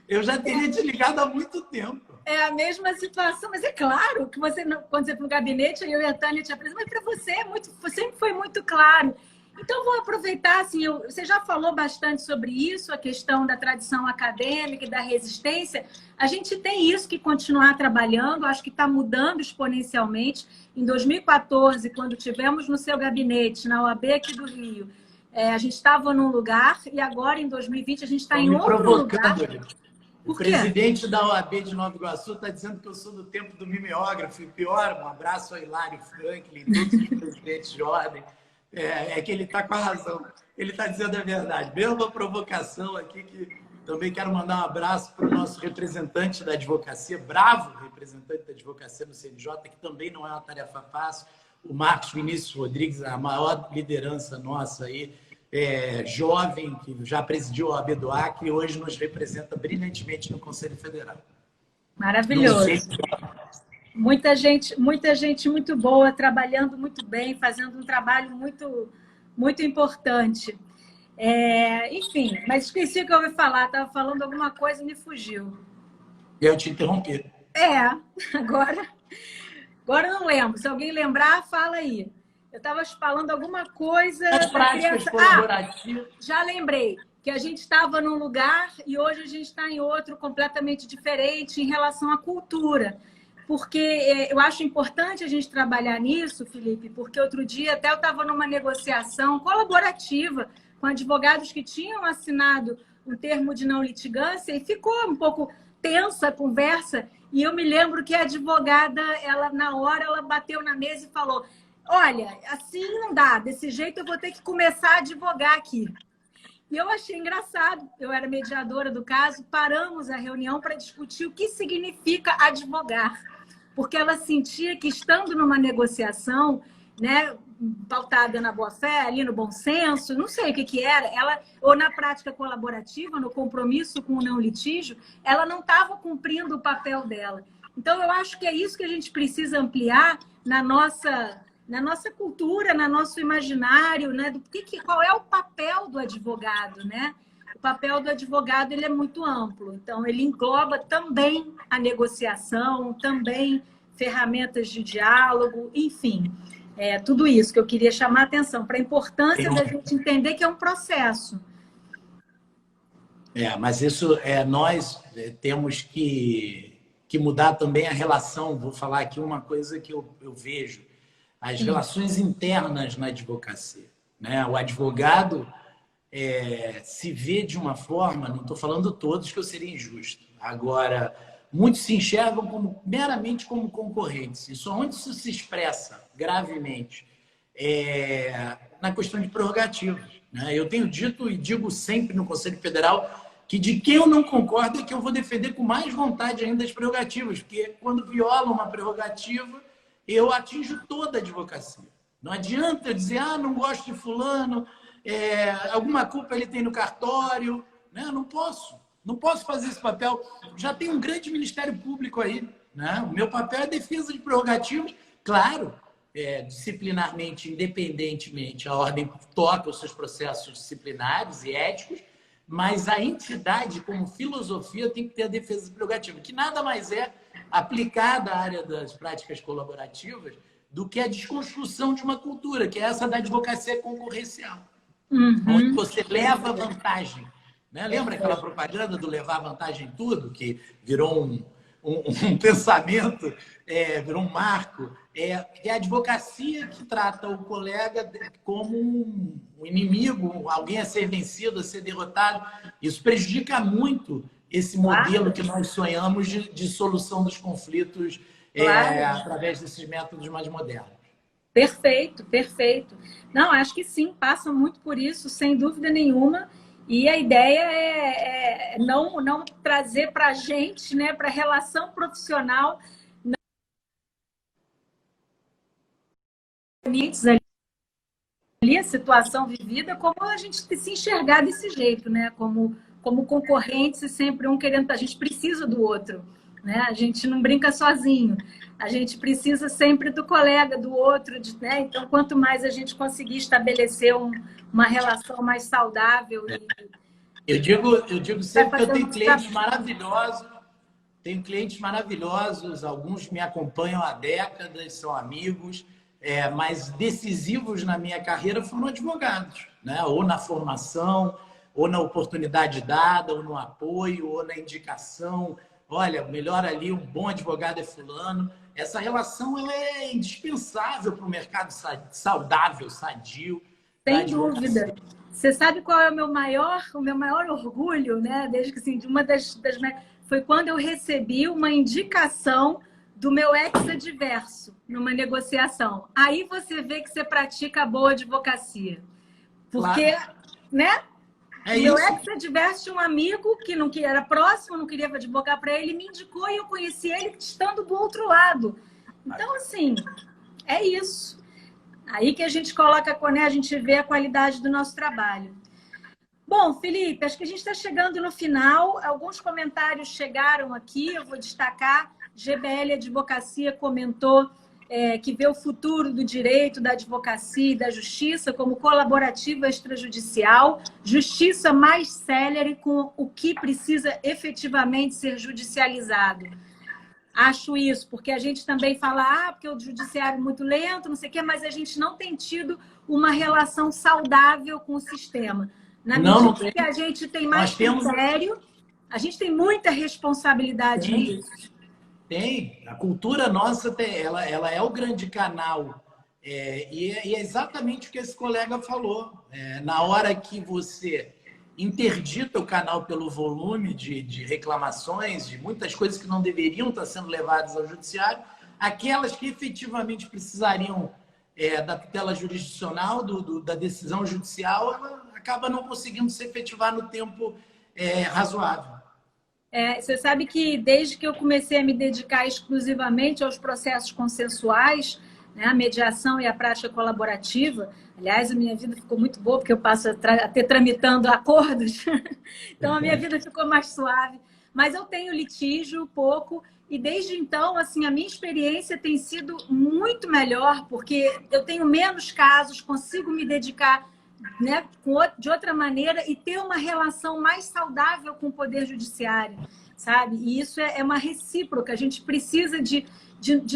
eu já teria te ligado há muito tempo. É a mesma situação, mas é claro que você, quando você foi no gabinete, eu e a Tânia te apresentamos, mas para você sempre foi muito claro. Então, vou aproveitar, assim, você já falou bastante sobre isso, a questão da tradição acadêmica e da resistência. A gente tem isso que continuar trabalhando, acho que está mudando exponencialmente. Em 2014, quando tivemos no seu gabinete, na OAB aqui do Rio, a gente estava num lugar e agora, em 2020, a gente está em outro lugar. O presidente da OAB de Nova Iguaçu está dizendo que eu sou do tempo do mimeógrafo. E pior, um abraço a Hilário Franklin, todos os presidentes de ordem. É que ele está com a razão. Ele está dizendo a verdade. Mesma provocação aqui, que também quero mandar um abraço para o nosso representante da advocacia, bravo representante da advocacia no CNJ, que também não é uma tarefa fácil, o Marcos Vinícius Rodrigues, a maior liderança nossa aí, jovem, que já presidiu a OAB do Acre e hoje nos representa brilhantemente no Conselho Federal. Maravilhoso. Muita gente muito boa, trabalhando muito bem, fazendo um trabalho muito, muito importante. Enfim, mas esqueci o que eu ia falar. Estava falando alguma coisa e me fugiu. Eu te interrompi. Agora não lembro. Se alguém lembrar, fala aí. Eu estava falando alguma coisa... As práticas colaborativas. Já lembrei. que a gente estava num lugar e hoje a gente está em outro completamente diferente em relação à cultura. Porque eu acho importante a gente trabalhar nisso, Felipe, porque outro dia até eu estava numa negociação colaborativa com advogados que tinham assinado um termo de não litigância e ficou um pouco tensa a conversa. E eu me lembro que a advogada, ela na hora, ela bateu na mesa e falou: olha, assim não dá, desse jeito eu vou ter que começar a advogar aqui. E eu achei engraçado, eu era mediadora do caso, paramos a reunião para discutir o que significa advogar. Porque ela sentia que, estando numa negociação, né, pautada na boa-fé, ali no bom senso, não sei o que era, ela, ou na prática colaborativa, no compromisso com o não litígio, ela não estava cumprindo o papel dela. Então, eu acho que é isso que a gente precisa ampliar na nossa cultura, no nosso imaginário, né? Qual é o papel do advogado, né? O papel do advogado ele é muito amplo, então ele engloba também a negociação, também ferramentas de diálogo, enfim, tudo isso que eu queria chamar a atenção para a importância da gente entender que é um processo. Mas isso nós temos que mudar também a relação. Vou falar aqui uma coisa que eu vejo: as relações internas na advocacia, né? O advogado se vê de uma forma, não estou falando todos que eu seria injusto, agora, muitos se enxergam meramente como concorrentes. Isso onde isso se expressa gravemente na questão de prerrogativas, né? Eu tenho dito e digo sempre no Conselho Federal que de quem eu não concordo é que eu vou defender com mais vontade ainda as prerrogativas, porque quando viola uma prerrogativa, eu atinjo toda a advocacia. Não adianta eu dizer, não gosto de fulano, alguma culpa ele tem no cartório, né? Não posso fazer esse papel. Já tem um grande Ministério Público aí, né? O meu papel é defesa de prerrogativas, claro, disciplinarmente, independentemente, a ordem toca os seus processos disciplinares e éticos, mas a entidade, como filosofia, tem que ter a defesa de prerrogativa, que nada mais é aplicada à área das práticas colaborativas do que a desconstrução de uma cultura, que é essa da advocacia concorrencial. Onde você leva vantagem, né? Lembra aquela propaganda do levar vantagem em tudo, que virou um pensamento, virou um marco? É a advocacia que trata o colega como um inimigo, alguém a ser vencido, a ser derrotado. Isso prejudica muito esse modelo que nós sonhamos de solução dos conflitos através desses métodos mais modernos. Perfeito, perfeito. Não, acho que sim, passa muito por isso, sem dúvida nenhuma. E a ideia é não trazer para a gente, né, para a relação profissional, ali a situação vivida, como a gente se enxergar desse jeito, né? Como concorrentes e sempre um querendo... A gente precisa do outro, né? A gente não brinca sozinho. A gente precisa sempre do colega, do outro, né? Então, quanto mais a gente conseguir estabelecer uma relação mais saudável... Eu digo sempre que eu tenho clientes maravilhosos, alguns me acompanham há décadas, são amigos, mas decisivos na minha carreira foram advogados, né? Ou na formação, ou na oportunidade dada, ou no apoio, ou na indicação. Olha, melhor ali, um bom advogado é fulano. Essa relação ela é indispensável para o mercado saudável, sadio. Sem dúvida. Você sabe qual é o meu maior orgulho, né? Desde que assim, foi quando eu recebi uma indicação do meu ex-adverso numa negociação. Aí você vê que você pratica a boa advocacia. Porque, claro, né? Meu ex-adverso tinha um amigo que era próximo, não queria advogar para ele, me indicou e eu conheci ele estando do outro lado. Então, assim, é isso. Aí que a gente coloca, né, a gente vê a qualidade do nosso trabalho. Bom, Felipe, acho que a gente está chegando no final. Alguns comentários chegaram aqui, eu vou destacar. GBL Advocacia comentou que vê o futuro do direito, da advocacia e da justiça como colaborativa extrajudicial, justiça mais célere com o que precisa efetivamente ser judicializado. Acho isso, porque a gente também fala, porque o judiciário é muito lento, não sei o quê, mas a gente não tem tido uma relação saudável com o sistema. Na Não, não medida tem. que a gente tem mais Nós temos... critério, a gente tem muita responsabilidade nisso. Tem. A cultura nossa, ela é o grande canal. E é exatamente o que esse colega falou. Na hora que você interdita o canal pelo volume de reclamações, de muitas coisas que não deveriam estar sendo levadas ao judiciário, aquelas que efetivamente precisariam da tutela jurisdicional, da decisão judicial, ela acaba não conseguindo se efetivar no tempo razoável. Você sabe que desde que eu comecei a me dedicar exclusivamente aos processos consensuais, né, a mediação e a prática colaborativa, aliás, a minha vida ficou muito boa, porque eu passo a ter tramitando acordos, então a minha vida ficou mais suave. Mas eu tenho litígio pouco, e desde então, assim, a minha experiência tem sido muito melhor, porque eu tenho menos casos, consigo me dedicar, né, de outra maneira e ter uma relação mais saudável com o Poder Judiciário, sabe? E isso é uma recíproca, a gente precisa de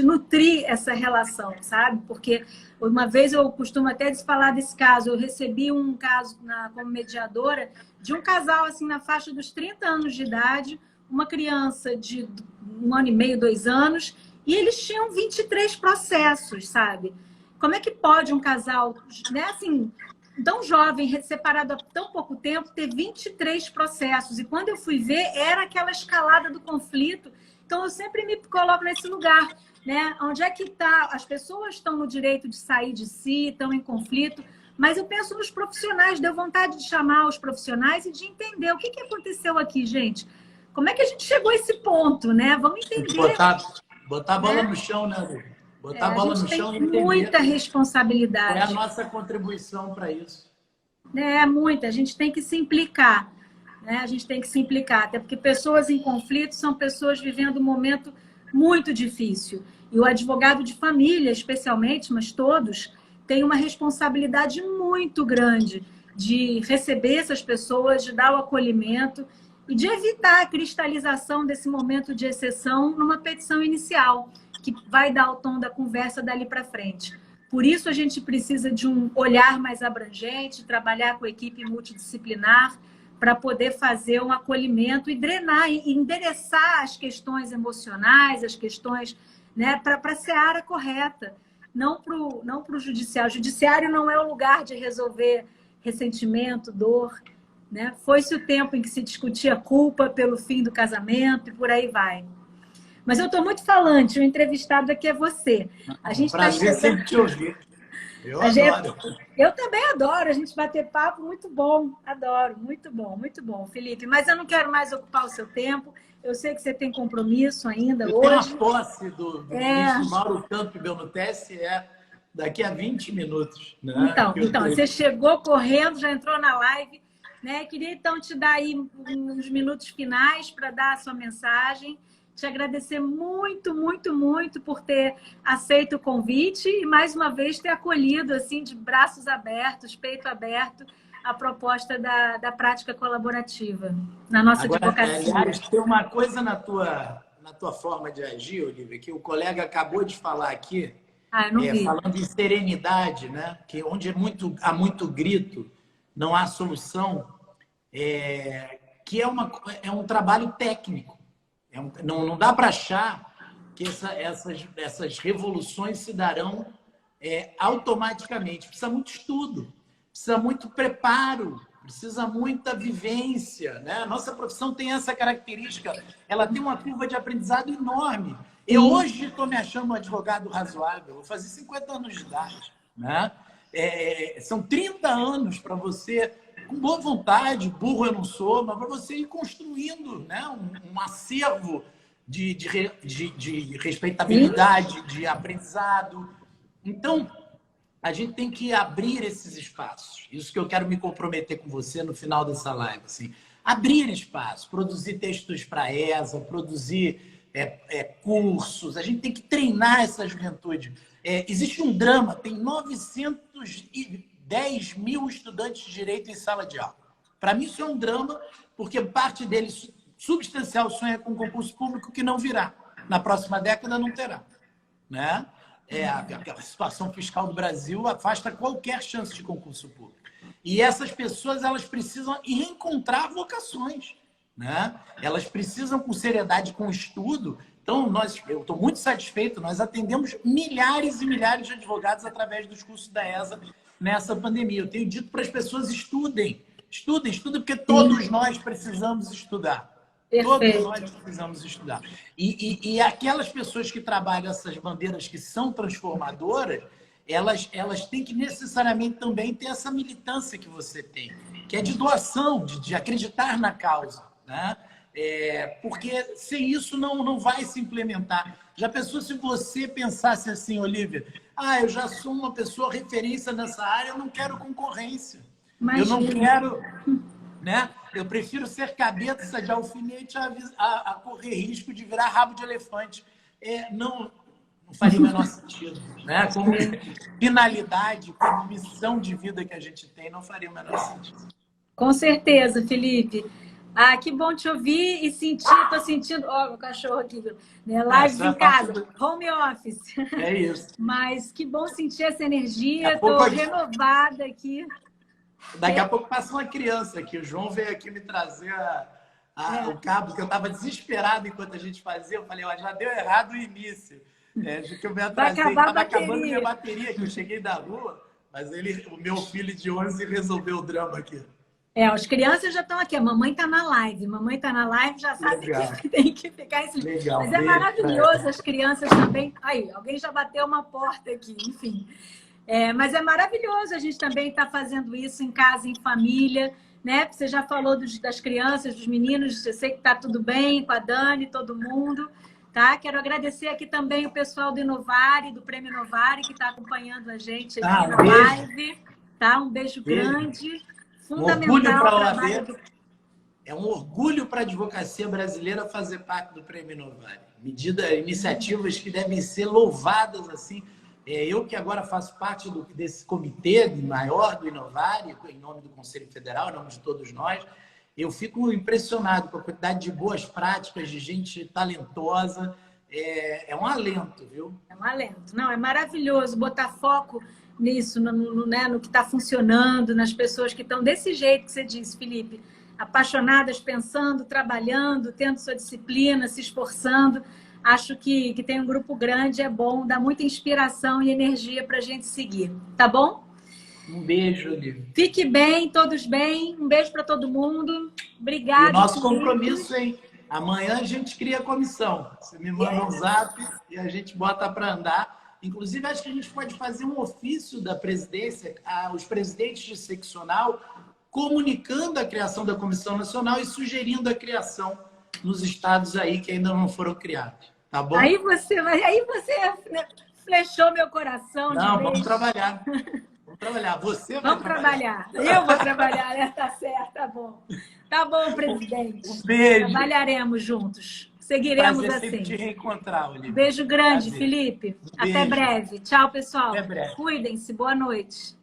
nutrir essa relação, sabe? Porque uma vez eu costumo até falar desse caso, eu recebi um caso como mediadora de um casal assim na faixa dos 30 anos de idade, uma criança de 1 ano e meio, 2 anos, e eles tinham 23 processos, sabe? Como é que pode um casal, né, assim, tão jovem, separado há tão pouco tempo, ter 23 processos? E quando eu fui ver, era aquela escalada do conflito. Então, eu sempre me coloco nesse lugar, né? Onde é que está? As pessoas estão no direito de sair de si, estão em conflito, mas eu penso nos profissionais, deu vontade de chamar os profissionais e de entender o que aconteceu aqui, gente. Como é que a gente chegou a esse ponto, né? Vamos entender. Botar a bola no chão, né, Lu? Botar a bola no chão e entender. Muita responsabilidade. Qual é a nossa contribuição para isso? Muita. A gente tem que se implicar. Né? A gente tem que se implicar. Até porque pessoas em conflito são pessoas vivendo um momento muito difícil. E o advogado de família, especialmente, mas todos, tem uma responsabilidade muito grande de receber essas pessoas, de dar o acolhimento e de evitar a cristalização desse momento de exceção numa petição inicial, que vai dar o tom da conversa dali para frente. Por isso, a gente precisa de um olhar mais abrangente, trabalhar com a equipe multidisciplinar para poder fazer um acolhimento e drenar e endereçar as questões emocionais, as questões, né, para a seara correta, não para o judiciário. O judiciário não é o lugar de resolver ressentimento, dor. Né? Foi-se o tempo em que se discutia culpa pelo fim do casamento e por aí vai. Mas eu estou muito falante, o entrevistado aqui é você. A gente prazer sempre te ouvir. Eu adoro. Eu também adoro, a gente bater papo, muito bom, adoro, muito bom, Felipe. Mas eu não quero mais ocupar o seu tempo, eu sei que você tem compromisso ainda hoje. Tenho uma posse do ministro Mauro Campos Belnutessi, daqui a 20 minutos. Né? Então, você chegou correndo, já entrou na live, né? Queria então te dar aí uns minutos finais para dar a sua mensagem. Te agradecer muito, muito, muito por ter aceito o convite e, mais uma vez, ter acolhido, assim, de braços abertos, peito aberto, a proposta da prática colaborativa na nossa advocacia. Aliás, tem uma coisa na tua forma de agir, Olivia, que o colega acabou de falar aqui, falando em serenidade, né? Que onde há muito grito, não há solução, que é um trabalho técnico. Não dá para achar que essas revoluções se darão automaticamente. Precisa muito estudo, precisa muito preparo, precisa muita vivência. Né? A nossa profissão tem essa característica, ela tem uma curva de aprendizado enorme. Eu hoje estou me achando um advogado razoável, vou fazer 50 anos de idade. Né? São 30 anos para você... com boa vontade, burro eu não sou, mas para você ir construindo, né, um acervo de respeitabilidade, de aprendizado. Então, a gente tem que abrir esses espaços. Isso que eu quero me comprometer com você no final dessa live. Assim, abrir espaço, produzir textos para a ESA, produzir cursos. A gente tem que treinar essa juventude. Existe um drama, tem 910 mil estudantes de direito em sala de aula. Para mim, isso é um drama, porque parte deles, substancial, sonha com concurso público que não virá. Na próxima década, não terá. Né? A situação fiscal do Brasil afasta qualquer chance de concurso público. E essas pessoas, elas precisam encontrar vocações, né? Elas precisam, com seriedade, com estudo. Então, eu estou muito satisfeito, nós atendemos milhares e milhares de advogados através dos cursos da ESA nessa pandemia. Eu tenho dito para as pessoas: estudem, porque todos nós precisamos estudar. Perfeito. Todos nós precisamos estudar. E aquelas pessoas que trabalham essas bandeiras que são transformadoras, elas têm que necessariamente também ter essa militância que você tem, que é de doação, de acreditar na causa, né? Porque sem isso não vai se implementar. Já pensou se você pensasse assim, Olívia: eu já sou uma pessoa referência nessa área, eu não quero concorrência. Imagina. Eu não quero, né? Eu prefiro ser cabeça de alfinete a correr risco de virar rabo de elefante. Não faria o menor sentido, né? Como finalidade, como missão de vida que a gente tem, não faria o menor sentido. Com certeza, Felipe. Que bom te ouvir e sentir. Estou sentindo... Ó, o cachorro aqui, né? Live em casa, home office. É isso. Mas que bom sentir essa energia. Estou renovada aqui. Daqui a pouco passa uma criança aqui. O João veio aqui me trazer o cabo, que eu estava desesperado enquanto a gente fazia. Eu falei: já deu errado o início. Que eu me atrasei. Estava acabando minha bateria, que eu cheguei da rua, mas o meu filho de 11 resolveu o drama aqui. As crianças já estão aqui. A mamãe está na live. Mamãe está na live, já sabe que tem que ficar em silêncio. Legal. Mas é maravilhoso, as crianças também. Aí, alguém já bateu uma porta aqui, enfim. Mas é maravilhoso a gente também estar fazendo isso em casa, em família, né? Você já falou das crianças, dos meninos. Eu sei que está tudo bem com a Dani, todo mundo. Tá? Quero agradecer aqui também o pessoal do Inovari, do Prêmio Inovari, que está acompanhando a gente aqui na live. Tá? Um beijo grande. Fundamental trabalho. É um orgulho para a advocacia brasileira fazer parte do Prêmio Inovari. Iniciativas que devem ser louvadas assim. Eu que agora faço parte desse comitê maior do Inovari, em nome do Conselho Federal, em nome de todos nós, eu fico impressionado com a quantidade de boas práticas, de gente talentosa. É um alento, viu? É um alento. Não, é maravilhoso botar foco nisso, no que está funcionando, nas pessoas que estão desse jeito que você disse, Felipe, apaixonadas, pensando, trabalhando, tendo sua disciplina, se esforçando. Acho que tem um grupo grande, é bom, dá muita inspiração e energia para a gente seguir. Tá bom? Um beijo, Olívia. Fique bem, todos bem. Um beijo para todo mundo. Obrigada. E o nosso compromisso, hein? Amanhã a gente cria a comissão. Você me manda um zap e a gente bota para andar. Inclusive, acho que a gente pode fazer um ofício da presidência aos presidentes de seccional, comunicando a criação da Comissão Nacional e sugerindo a criação nos estados aí que ainda não foram criados. Tá bom? Aí você flechou meu coração. Não, vamos trabalhar. Vamos trabalhar. Você vai trabalhar. Eu vou trabalhar. Tá certo, tá bom. Tá bom, presidente. Um beijo. Trabalharemos juntos. Seguiremos Prazer assim. Te reencontrar, Olívia. Beijo grande, Prazer. Felipe. Beijo. Até breve. Tchau, pessoal. Até breve. Cuidem-se. Boa noite.